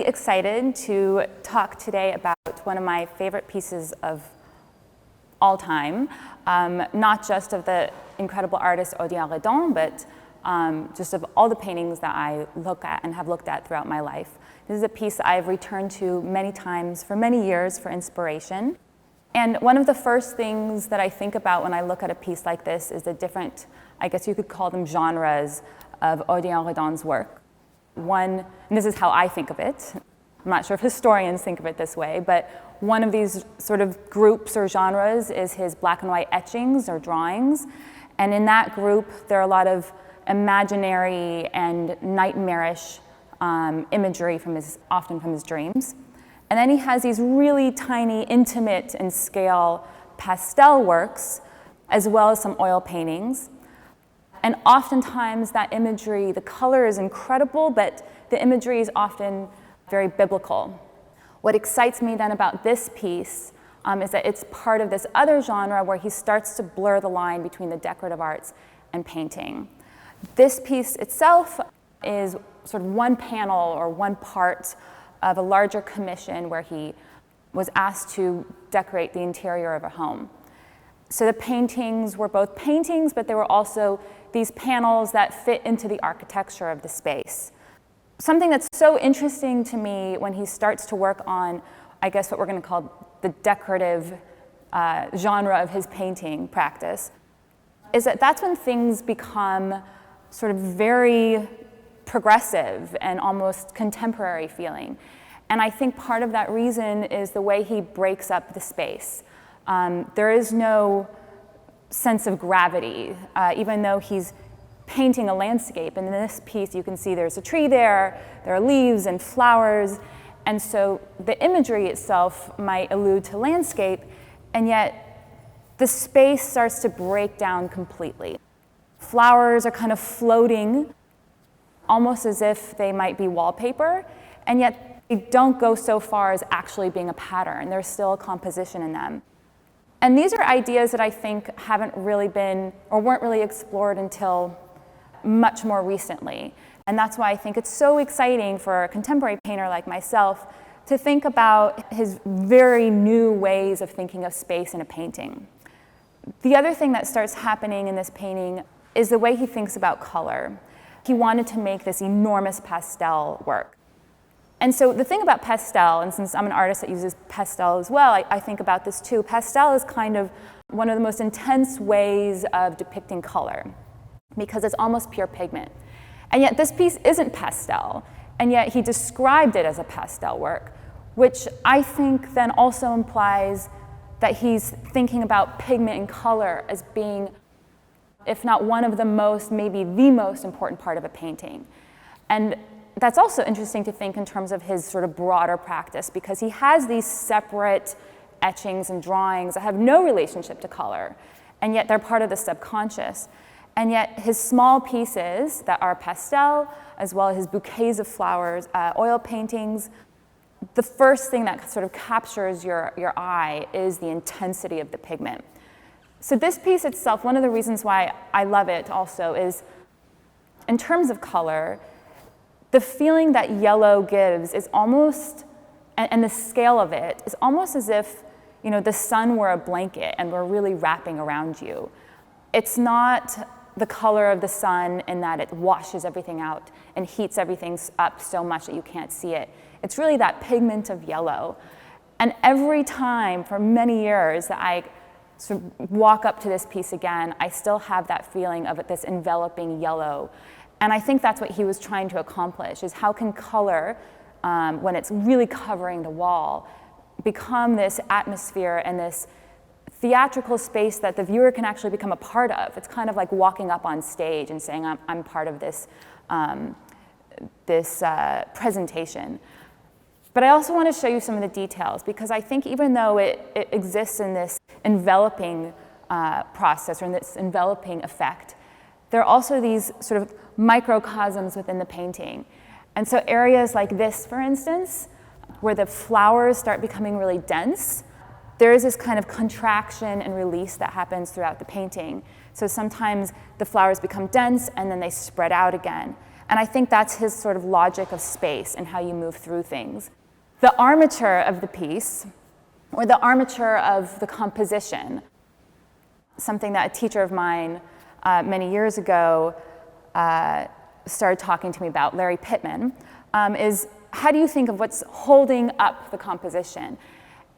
really excited to talk today about one of my favorite pieces of all time, not just of the incredible artist Odilon Redon, but just of all the paintings that I look at and have looked at throughout my life. This is a piece I've returned to many times for many years for inspiration. And one of the first things that I think about when I look at a piece like this is the different, I guess you could call them genres of Odilon Redon's work. One, and this is how I think of it, I'm not sure if historians think of it this way, but one of these sort of groups or genres is his black and white etchings or drawings. And in that group, there are a lot of imaginary and nightmarish imagery often from his dreams. And then he has these really tiny, intimate in scale pastel works, as well as some oil paintings. And oftentimes that imagery, the color is incredible, but the imagery is often very biblical. What excites me then about this piece is that it's part of this other genre where he starts to blur the line between the decorative arts and painting. This piece itself is sort of one panel or one part of a larger commission where he was asked to decorate the interior of a home. So the paintings were both paintings, but they were also these panels that fit into the architecture of the space. Something that's so interesting to me when he starts to work on, I guess what we're going to call the decorative genre of his painting practice, is that that's when things become sort of very progressive and almost contemporary feeling. And I think part of that reason is the way he breaks up the space. There is no sense of gravity, even though he's painting a landscape. And in this piece, you can see there's a tree there are leaves and flowers, and so the imagery itself might allude to landscape, and yet the space starts to break down completely. Flowers are kind of floating, almost as if they might be wallpaper, and yet they don't go so far as actually being a pattern. There's still a composition in them. And these are ideas that I think haven't really been, or weren't really explored until much more recently. And that's why I think it's so exciting for a contemporary painter like myself to think about his very new ways of thinking of space in a painting. The other thing that starts happening in this painting is the way he thinks about color. He wanted to make this enormous pastel work. And so the thing about pastel, and since I'm an artist that uses pastel as well, I think about this too. Pastel is kind of one of the most intense ways of depicting color because it's almost pure pigment. And yet this piece isn't pastel, and yet he described it as a pastel work, which I think then also implies that he's thinking about pigment and color as being, if not one of the most, maybe the most important part of a painting. And that's also interesting to think in terms of his sort of broader practice, because he has these separate etchings and drawings that have no relationship to color, and yet they're part of the subconscious. And yet his small pieces that are pastel, as well as his bouquets of flowers, oil paintings, the first thing that sort of captures your eye is the intensity of the pigment. So this piece itself, one of the reasons why I love it also is, in terms of color, the feeling that yellow gives is almost, and the scale of it, is almost as if, the sun were a blanket and we're really wrapping around you. It's not the color of the sun in that it washes everything out and heats everything up so much that you can't see it. It's really that pigment of yellow. And every time for many years that I sort of walk up to this piece again, I still have that feeling of this enveloping yellow. And I think that's what he was trying to accomplish, is how can color, when it's really covering the wall, become this atmosphere and this theatrical space that the viewer can actually become a part of. It's kind of like walking up on stage and saying, I'm part of this, presentation. But I also want to show you some of the details, because I think even though it exists in this enveloping process, or in this enveloping effect, there are also these sort of microcosms within the painting. And so areas like this, for instance, where the flowers start becoming really dense, there is this kind of contraction and release that happens throughout the painting. So sometimes the flowers become dense and then they spread out again. And I think that's his sort of logic of space and how you move through things. The armature of the piece, or the armature of the composition, something that a teacher of mine many years ago started talking to me about, Larry Pittman, is how do you think of what's holding up the composition?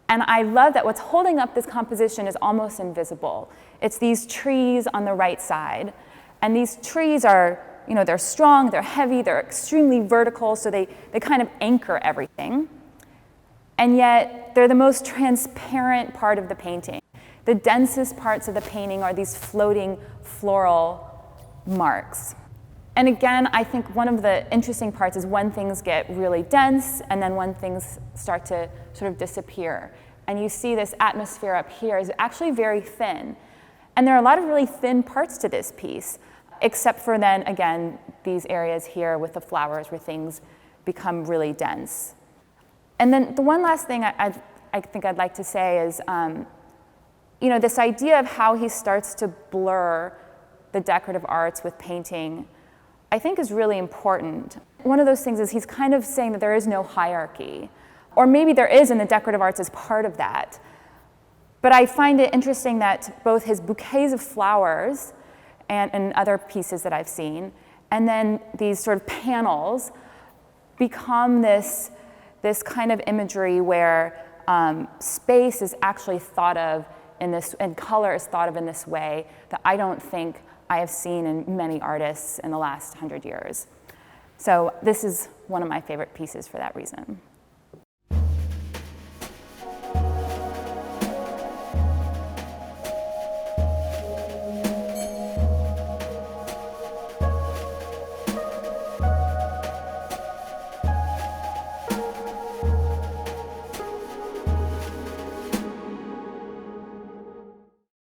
And I love that what's holding up this composition is almost invisible. It's these trees on the right side. And these trees are, they're strong, they're heavy, they're extremely vertical, so they kind of anchor everything. And yet, they're the most transparent part of the painting. The densest parts of the painting are these floating floral marks. And again, I think one of the interesting parts is when things get really dense and then when things start to sort of disappear. And you see this atmosphere up here is actually very thin. And there are a lot of really thin parts to this piece, except for then, again, these areas here with the flowers where things become really dense. And then the one last thing I think I'd like to say is, this idea of how he starts to blur the decorative arts with painting, I think is really important. One of those things is he's kind of saying that there is no hierarchy, or maybe there is, and the decorative arts is part of that. But I find it interesting that both his bouquets of flowers and other pieces that I've seen, and then these sort of panels become this kind of imagery where space is actually thought of in this, and color is thought of in this way that I don't think I have seen in many artists in the last 100 years. So this is one of my favorite pieces for that reason.